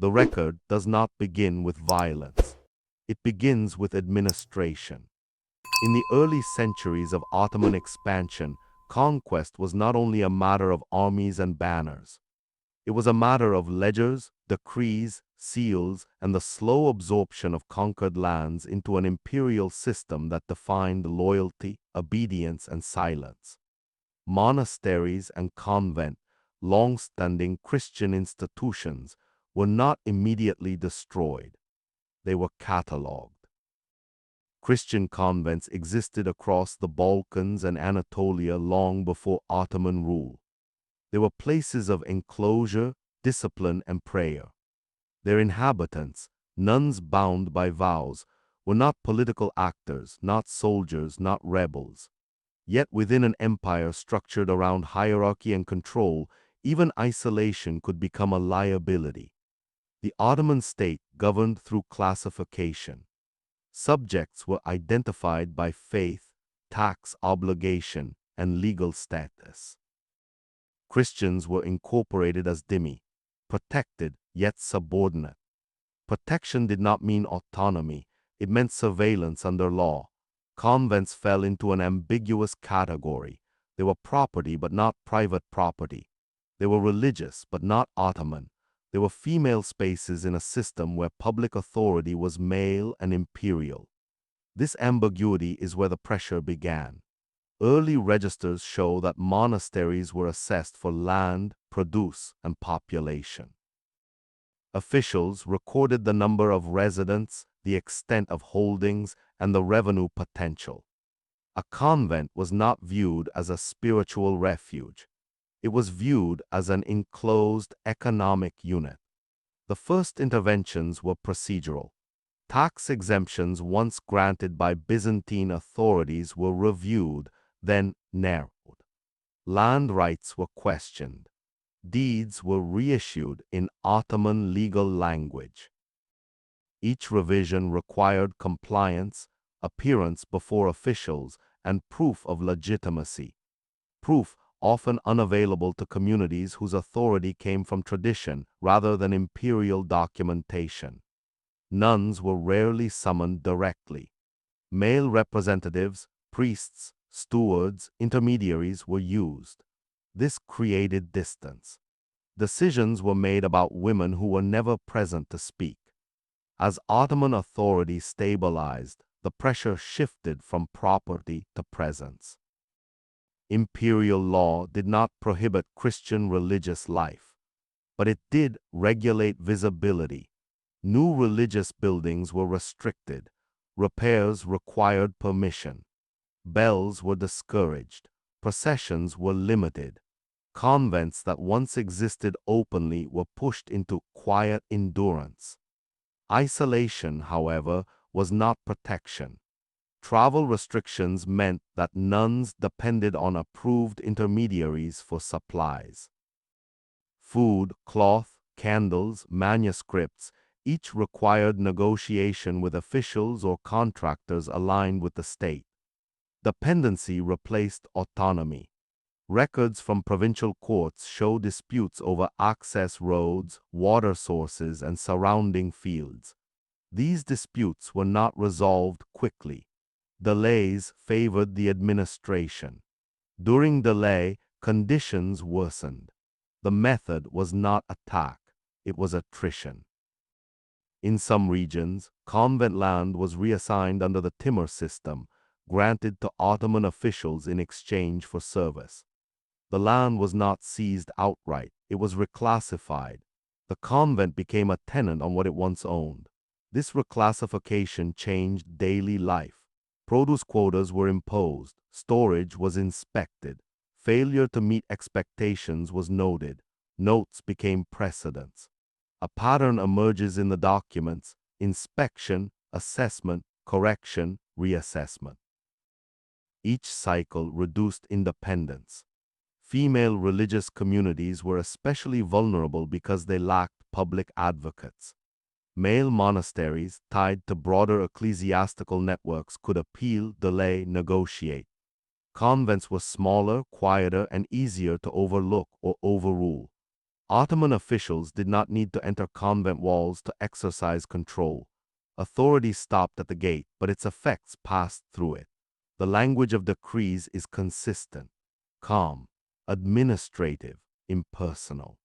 The record does not begin with violence. It begins with administration. In the early centuries of Ottoman expansion, conquest was not only a matter of armies and banners. It was a matter of ledgers, decrees, seals, and the slow absorption of conquered lands into an imperial system that defined loyalty, obedience, and silence. Monasteries and convent, long-standing Christian institutions, were not immediately destroyed. They were catalogued. Christian convents existed across the Balkans and Anatolia long before Ottoman rule. They were places of enclosure, discipline, and prayer. Their inhabitants, nuns bound by vows, were not political actors, not soldiers, not rebels. Yet within an empire structured around hierarchy and control, even isolation could become a liability. The Ottoman state governed through classification. Subjects were identified by faith, tax obligation, and legal status. Christians were incorporated as dhimmi, protected yet subordinate. Protection did not mean autonomy, it meant surveillance under law. Convents fell into an ambiguous category. They were property but not private property. They were religious but not Ottoman. They were female spaces in a system where public authority was male and imperial. This ambiguity is where the pressure began. Early registers show that monasteries were assessed for land, produce, and population. Officials recorded the number of residents, the extent of holdings, and the revenue potential. A convent was not viewed as a spiritual refuge. It was viewed as an enclosed economic unit. The first interventions were procedural. Tax exemptions once granted by Byzantine authorities were reviewed, then narrowed. Land rights were questioned. Deeds were reissued in Ottoman legal language. Each revision required compliance, appearance before officials, and proof of legitimacy. Proof often unavailable to communities whose authority came from tradition rather than imperial documentation. Nuns were rarely summoned directly. Male representatives, priests, stewards, intermediaries were used. This created distance. Decisions were made about women who were never present to speak. As Ottoman authority stabilized, the pressure shifted from property to presence. Imperial law did not prohibit Christian religious life, but it did regulate visibility. New religious buildings were restricted. Repairs required permission. Bells were discouraged. Processions were limited. Convents that once existed openly were pushed into quiet endurance. Isolation, however, was not protection. Travel restrictions meant that nuns depended on approved intermediaries for supplies. Food, cloth, candles, manuscripts, each required negotiation with officials or contractors aligned with the state. Dependency replaced autonomy. Records from provincial courts show disputes over access roads, water sources, and surrounding fields. These disputes were not resolved quickly. Delays favored the administration. During delay, conditions worsened. The method was not attack, it was attrition. In some regions, convent land was reassigned under the timur system, granted to Ottoman officials in exchange for service. The land was not seized outright, it was reclassified. The convent became a tenant on what it once owned. This reclassification changed daily life. Produce quotas were imposed, storage was inspected, failure to meet expectations was noted, notes became precedents. A pattern emerges in the documents: inspection, assessment, correction, reassessment. Each cycle reduced independence. Female religious communities were especially vulnerable because they lacked public advocates. Male monasteries, tied to broader ecclesiastical networks, could appeal, delay, negotiate. Convents were smaller, quieter, and easier to overlook or overrule. Ottoman officials did not need to enter convent walls to exercise control. Authority stopped at the gate, but its effects passed through it. The language of decrees is consistent, calm, administrative, impersonal.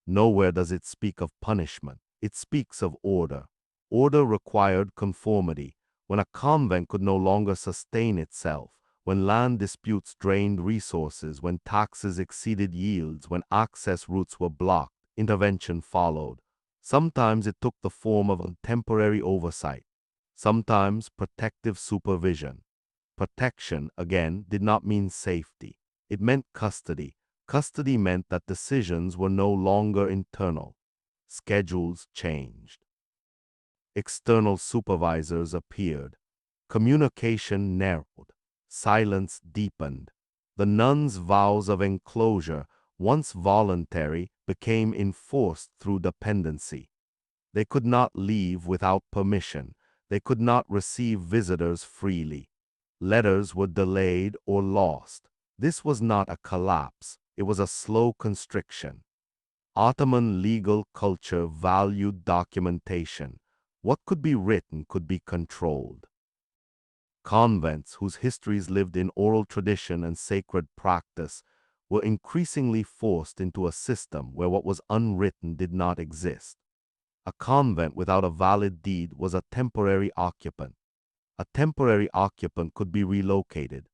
Nowhere does it speak of punishment. It speaks of order. Order required conformity. When a convent could no longer sustain itself, when land disputes drained resources, when taxes exceeded yields, when access routes were blocked, intervention followed. Sometimes it took the form of a temporary oversight, sometimes protective supervision. Protection, again, did not mean safety. It meant custody. Custody meant that decisions were no longer internal. Schedules changed. External supervisors appeared. Communication narrowed. Silence deepened. The nuns' vows of enclosure, once voluntary, became enforced through dependency. They could not leave without permission. They could not receive visitors freely. Letters were delayed or lost. This was not a collapse. It was a slow constriction. Ottoman legal culture valued documentation. What could be written could be controlled. Convents, whose histories lived in oral tradition and sacred practice, were increasingly forced into a system where what was unwritten did not exist. A convent without a valid deed was a temporary occupant. A temporary occupant could be relocated.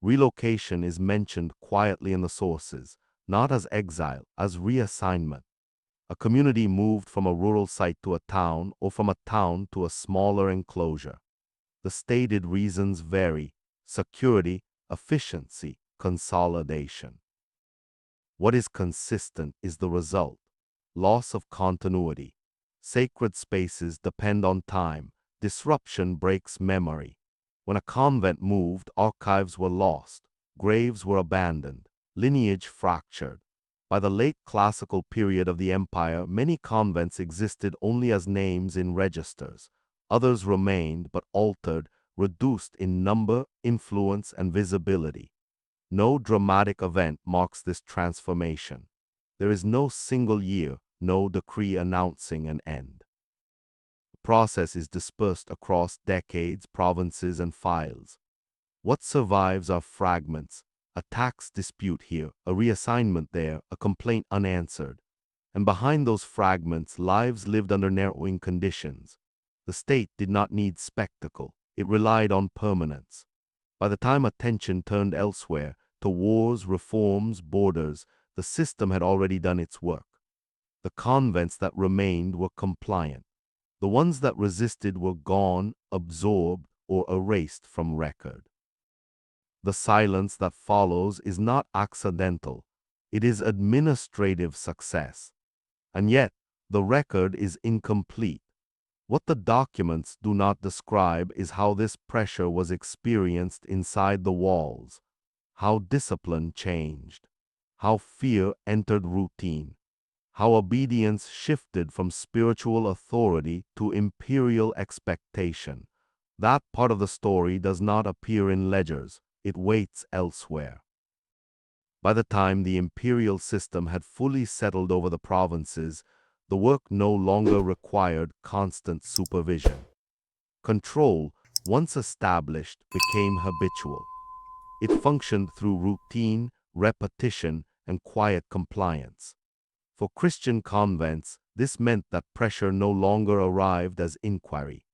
Relocation is mentioned quietly in the sources, not as exile, as reassignment. A community moved from a rural site to a town, or from a town to a smaller enclosure. The stated reasons vary: security, efficiency, consolidation. What is consistent is the result: loss of continuity. Sacred spaces depend on time. Disruption breaks memory. When a convent moved, archives were lost, graves were abandoned, lineage fractured. By the late classical period of the empire, many convents existed only as names in registers. Others remained, but altered, reduced in number, influence, and visibility. No dramatic event marks this transformation. There is no single year, no decree announcing an end. The process is dispersed across decades, provinces, and files. What survives are fragments: a tax dispute here, a reassignment there, a complaint unanswered. And behind those fragments, lives lived under narrowing conditions. The state did not need spectacle. It relied on permanence. By the time attention turned elsewhere, to wars, reforms, borders, the system had already done its work. The convents that remained were compliant. The ones that resisted were gone, absorbed, or erased from record. The silence that follows is not accidental. It is administrative success. And yet, the record is incomplete. What the documents do not describe is how this pressure was experienced inside the walls, how discipline changed, how fear entered routine, how obedience shifted from spiritual authority to imperial expectation. That part of the story does not appear in ledgers. It waits elsewhere. By the time the imperial system had fully settled over the provinces, the work no longer required constant supervision. Control, once established, became habitual. It functioned through routine, repetition, and quiet compliance. For Christian convents, this meant that pressure no longer arrived as inquiry.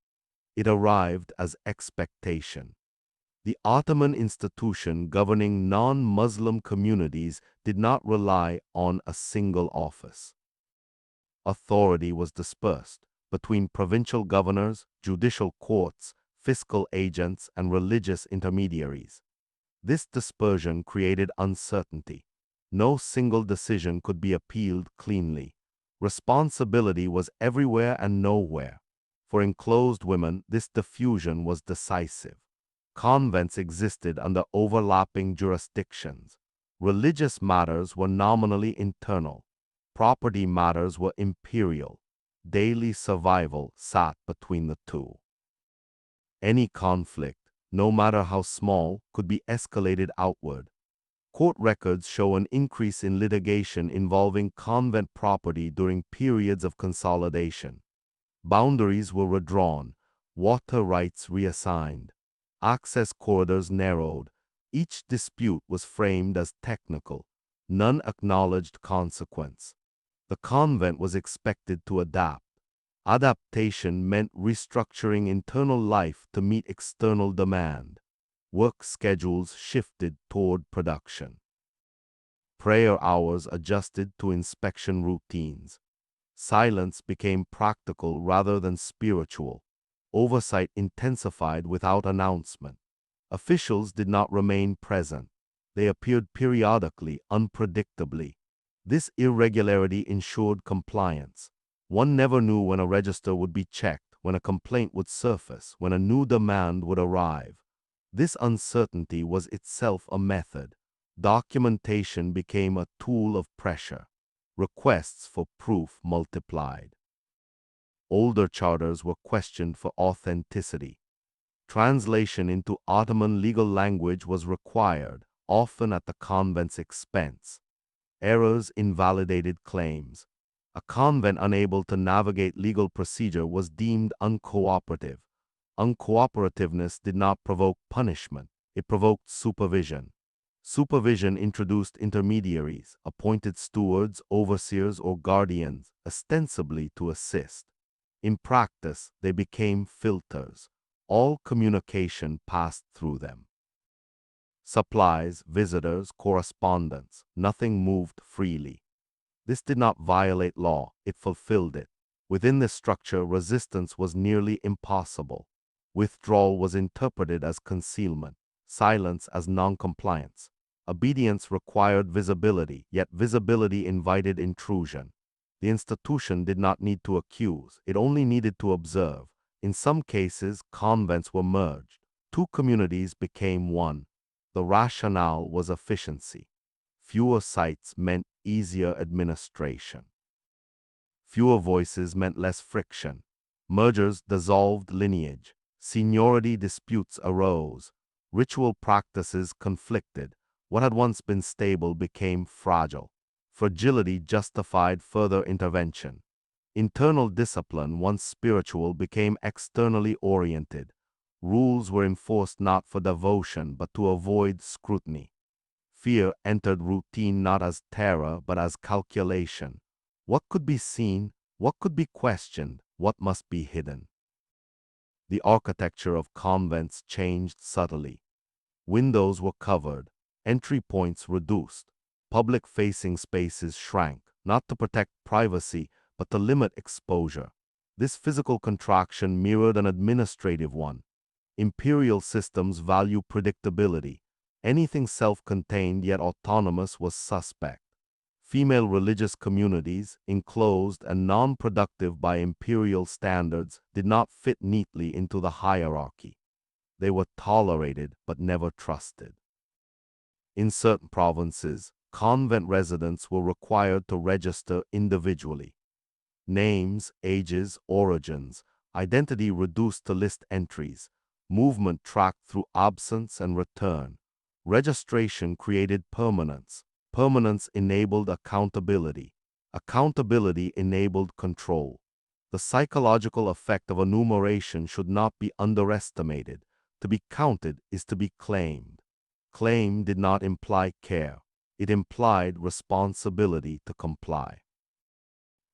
It arrived as expectation. The Ottoman institution governing non-Muslim communities did not rely on a single office. Authority was dispersed between provincial governors, judicial courts, fiscal agents, and religious intermediaries. This dispersion created uncertainty. No single decision could be appealed cleanly. Responsibility was everywhere and nowhere. For enclosed women, this diffusion was decisive. Convents existed under overlapping jurisdictions. Religious matters were nominally internal. Property matters were imperial. Daily survival sat between the two. Any conflict, no matter how small, could be escalated outward. Court records show an increase in litigation involving convent property during periods of consolidation. Boundaries were redrawn, water rights reassigned, access corridors narrowed. Each dispute was framed as technical, none acknowledged consequence. The convent was expected to adapt. Adaptation meant restructuring internal life to meet external demand. Work schedules shifted toward production. Prayer hours adjusted to inspection routines. Silence became practical rather than spiritual. Oversight intensified without announcement. Officials did not remain present. They appeared periodically, unpredictably. This irregularity ensured compliance. One never knew when a register would be checked, when a complaint would surface, when a new demand would arrive. This uncertainty was itself a method. Documentation became a tool of pressure. Requests for proof multiplied. Older charters were questioned for authenticity. Translation into Ottoman legal language was required, often at the convent's expense. Errors invalidated claims. A convent unable to navigate legal procedure was deemed uncooperative. Uncooperativeness did not provoke punishment, it provoked supervision. Supervision introduced intermediaries, appointed stewards, overseers, or guardians, ostensibly to assist. In practice, they became filters. All communication passed through them. Supplies, visitors, correspondence, nothing moved freely. This did not violate law, it fulfilled it. Within this structure, resistance was nearly impossible. Withdrawal was interpreted as concealment, silence as noncompliance. Obedience required visibility, yet visibility invited intrusion. The institution did not need to accuse, it only needed to observe. In some cases, convents were merged. Two communities became one. The rationale was efficiency. Fewer sites meant easier administration. Fewer voices meant less friction. Mergers dissolved lineage. Seniority disputes arose. Ritual practices conflicted. What had once been stable became fragile. Fragility justified further intervention. Internal discipline, once spiritual, became externally oriented. Rules were enforced not for devotion but to avoid scrutiny. Fear entered routine not as terror but as calculation. What could be seen? What could be questioned? What must be hidden? The architecture of convents changed subtly. Windows were covered, entry points reduced, public-facing spaces shrank, not to protect privacy, but to limit exposure. This physical contraction mirrored an administrative one. Imperial systems value predictability. Anything self-contained yet autonomous was suspect. Female religious communities, enclosed and non-productive by imperial standards, did not fit neatly into the hierarchy. They were tolerated but never trusted. In certain provinces, convent residents were required to register individually. Names, ages, origins, identity reduced to list entries, movement tracked through absence and return. Registration created permanence. Permanence enabled accountability. Accountability enabled control. The psychological effect of enumeration should not be underestimated. To be counted is to be claimed. Claim did not imply care. It implied responsibility to comply.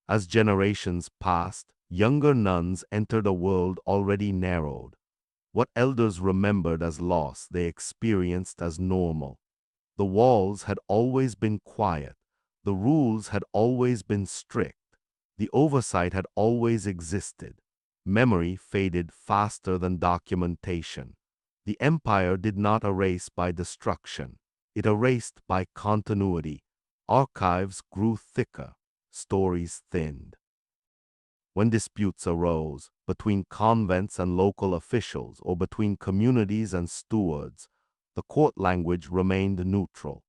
As generations passed, younger nuns entered a world already narrowed. What elders remembered as loss, they experienced as normal. The walls had always been quiet. The rules had always been strict. The oversight had always existed. Memory faded faster than documentation. The empire did not erase by destruction. It erased by continuity. Archives grew thicker. Stories thinned. When disputes arose between convents and local officials or between communities and stewards, the court language remained neutral.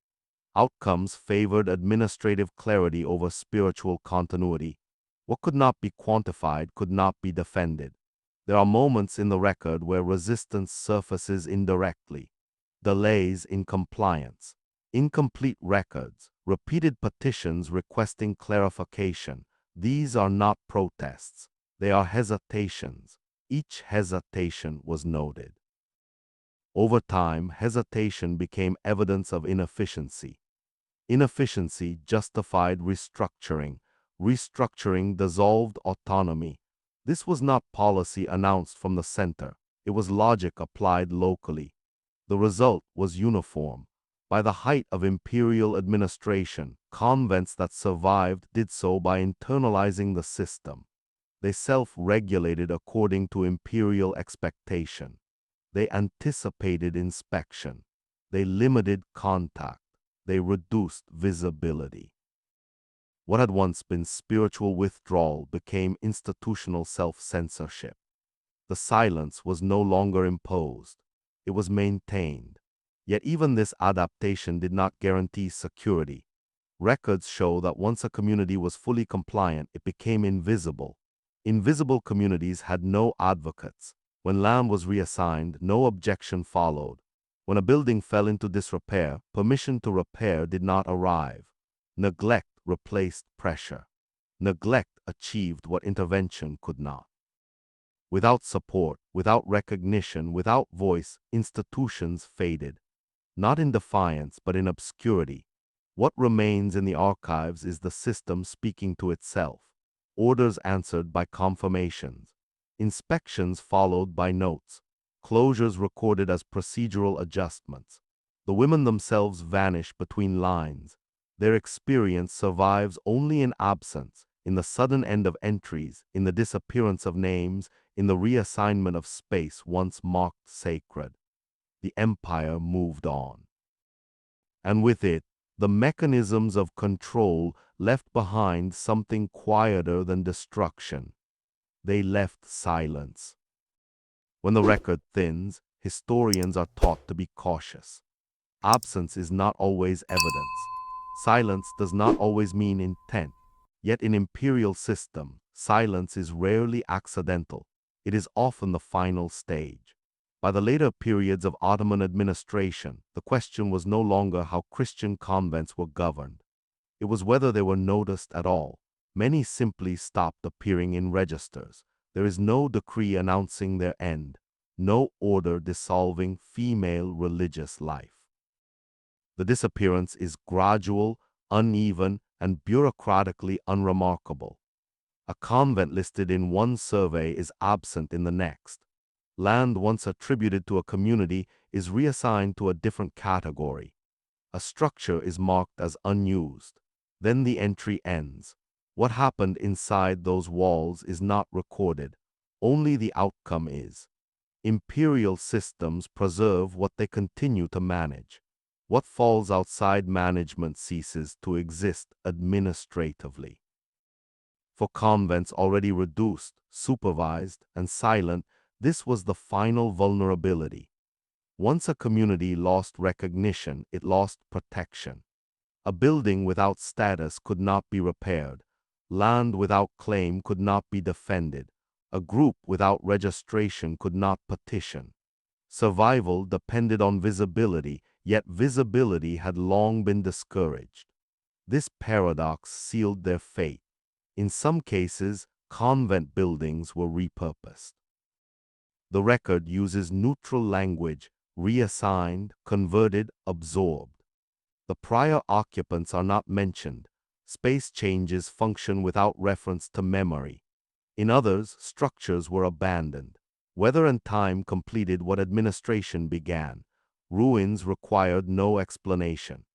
Outcomes favored administrative clarity over spiritual continuity. What could not be quantified could not be defended. There are moments in the record where resistance surfaces indirectly. Delays in compliance, Incomplete records, repeated petitions requesting clarification. These are not protests, they are hesitations. Each hesitation was noted. Over time, hesitation became evidence of inefficiency. Inefficiency justified restructuring. Restructuring dissolved autonomy. This was not policy announced from the center. It was logic applied locally. The result was uniform. By the height of imperial administration, convents that survived did so by internalizing the system. They self-regulated according to imperial expectation. They anticipated inspection. They limited contact. They reduced visibility. What had once been spiritual withdrawal became institutional self-censorship. The silence was no longer imposed. It was maintained. Yet even this adaptation did not guarantee security. Records show that once a community was fully compliant, it became invisible. Invisible communities had no advocates. When land was reassigned, no objection followed. When a building fell into disrepair, permission to repair did not arrive. Neglect replaced pressure. Neglect achieved what intervention could not. Without support, without recognition, without voice, institutions faded. Not in defiance, but in obscurity. What remains in the archives is the system speaking to itself. Orders answered by confirmations. Inspections followed by notes. Closures recorded as procedural adjustments. The women themselves vanish between lines. Their experience survives only in absence, in the sudden end of entries, in the disappearance of names, in the reassignment of space once marked sacred. The empire moved on. And with it, the mechanisms of control left behind something quieter than destruction. They left silence. When the record thins, historians are taught to be cautious. Absence is not always evidence. Silence does not always mean intent. Yet in imperial system, silence is rarely accidental. It is often the final stage. By the later periods of Ottoman administration, the question was no longer how Christian convents were governed. It was whether they were noticed at all. Many simply stopped appearing in registers. There is no decree announcing their end, no order dissolving female religious life. The disappearance is gradual, uneven, and bureaucratically unremarkable. A convent listed in one survey is absent in the next. Land once attributed to a community is reassigned to a different category. A structure is marked as unused. Then the entry ends. What happened inside those walls is not recorded. Only the outcome is. Imperial systems preserve what they continue to manage. What falls outside management ceases to exist administratively. For convents already reduced, supervised, and silent, this was the final vulnerability. Once a community lost recognition, it lost protection. A building without status could not be repaired. Land without claim could not be defended. A group without registration could not petition. Survival depended on visibility, yet visibility had long been discouraged. This paradox sealed their fate. In some cases, convent buildings were repurposed. The record uses neutral language, reassigned, converted, absorbed. The prior occupants are not mentioned. Space changes function without reference to memory. In others, structures were abandoned. Weather and time completed what administration began. Ruins required no explanation.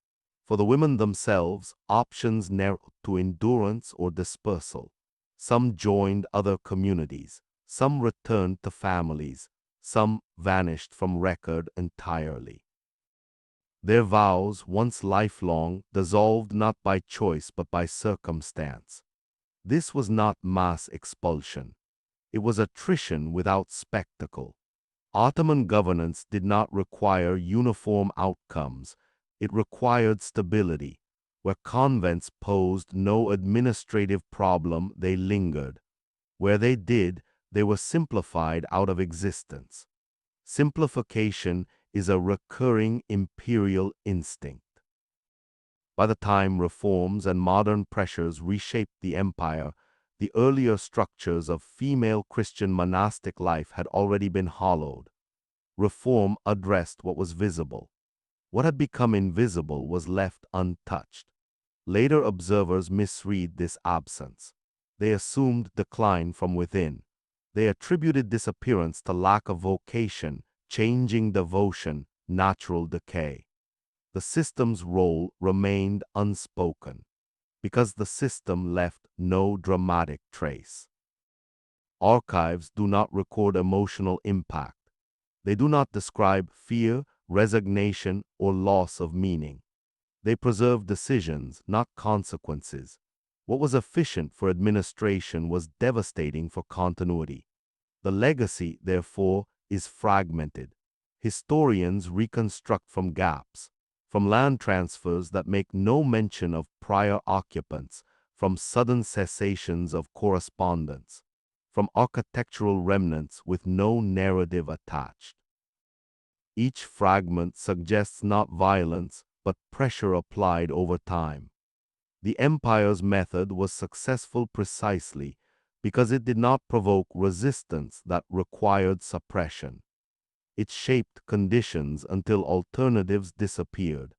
For the women themselves, options narrowed to endurance or dispersal. Some joined other communities. Some returned to families. Some vanished from record entirely. Their vows, once lifelong, dissolved not by choice but by circumstance. This was not mass expulsion. It was attrition without spectacle. Ottoman governance did not require uniform outcomes. It required stability. Where convents posed no administrative problem, they lingered. Where they did, they were simplified out of existence. Simplification is a recurring imperial instinct. By the time reforms and modern pressures reshaped the empire, the earlier structures of female Christian monastic life had already been hollowed. Reform addressed what was visible. What had become invisible was left untouched. Later observers misread this absence. They assumed decline from within. They attributed disappearance to lack of vocation, changing devotion, natural decay. The system's role remained unspoken, because the system left no dramatic trace. Archives do not record emotional impact. They do not describe fear, resignation, or loss of meaning. They preserve decisions, not consequences. What was efficient for administration was devastating for continuity. The legacy, therefore, is fragmented. Historians reconstruct from gaps, from land transfers that make no mention of prior occupants, from sudden cessations of correspondence, from architectural remnants with no narrative attached. Each fragment suggests not violence, but pressure applied over time. The empire's method was successful precisely because it did not provoke resistance that required suppression. It shaped conditions until alternatives disappeared.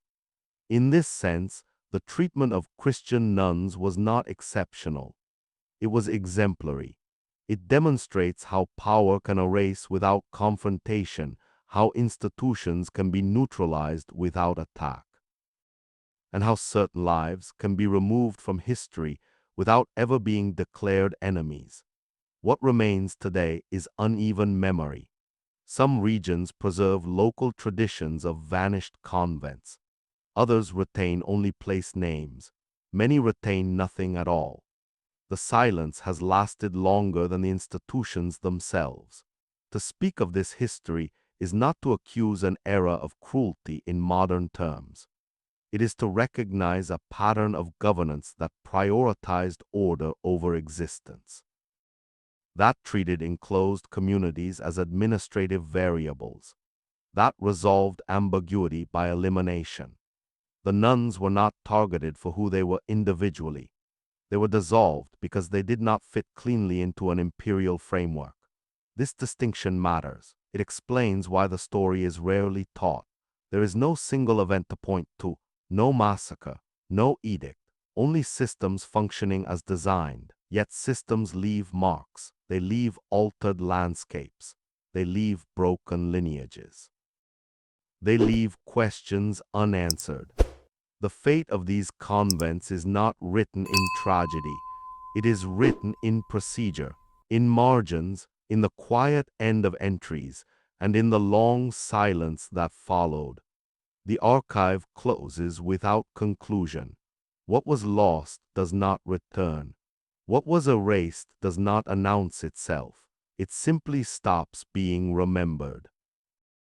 In this sense, the treatment of Christian nuns was not exceptional. It was exemplary. It demonstrates how power can erase without confrontation, how institutions can be neutralized without attack, and how certain lives can be removed from history without ever being declared enemies. What remains today is uneven memory. Some regions preserve local traditions of vanished convents. Others retain only place names. Many retain nothing at all. The silence has lasted longer than the institutions themselves. To speak of this history is not to accuse an era of cruelty in modern terms. It is to recognize a pattern of governance that prioritized order over existence, that treated enclosed communities as administrative variables, that resolved ambiguity by elimination. The nuns were not targeted for who they were individually. They were dissolved because they did not fit cleanly into an imperial framework. This distinction matters. It explains why the story is rarely taught. There is no single event to point to, no massacre, no edict, only systems functioning as designed. Yet systems leave marks. They leave altered landscapes. They leave broken lineages. They leave questions unanswered. The fate of these convents is not written in tragedy. It is written in procedure, in margins, in the quiet end of entries, and in the long silence that followed. The archive closes without conclusion. What was lost does not return. What was erased does not announce itself. It simply stops being remembered.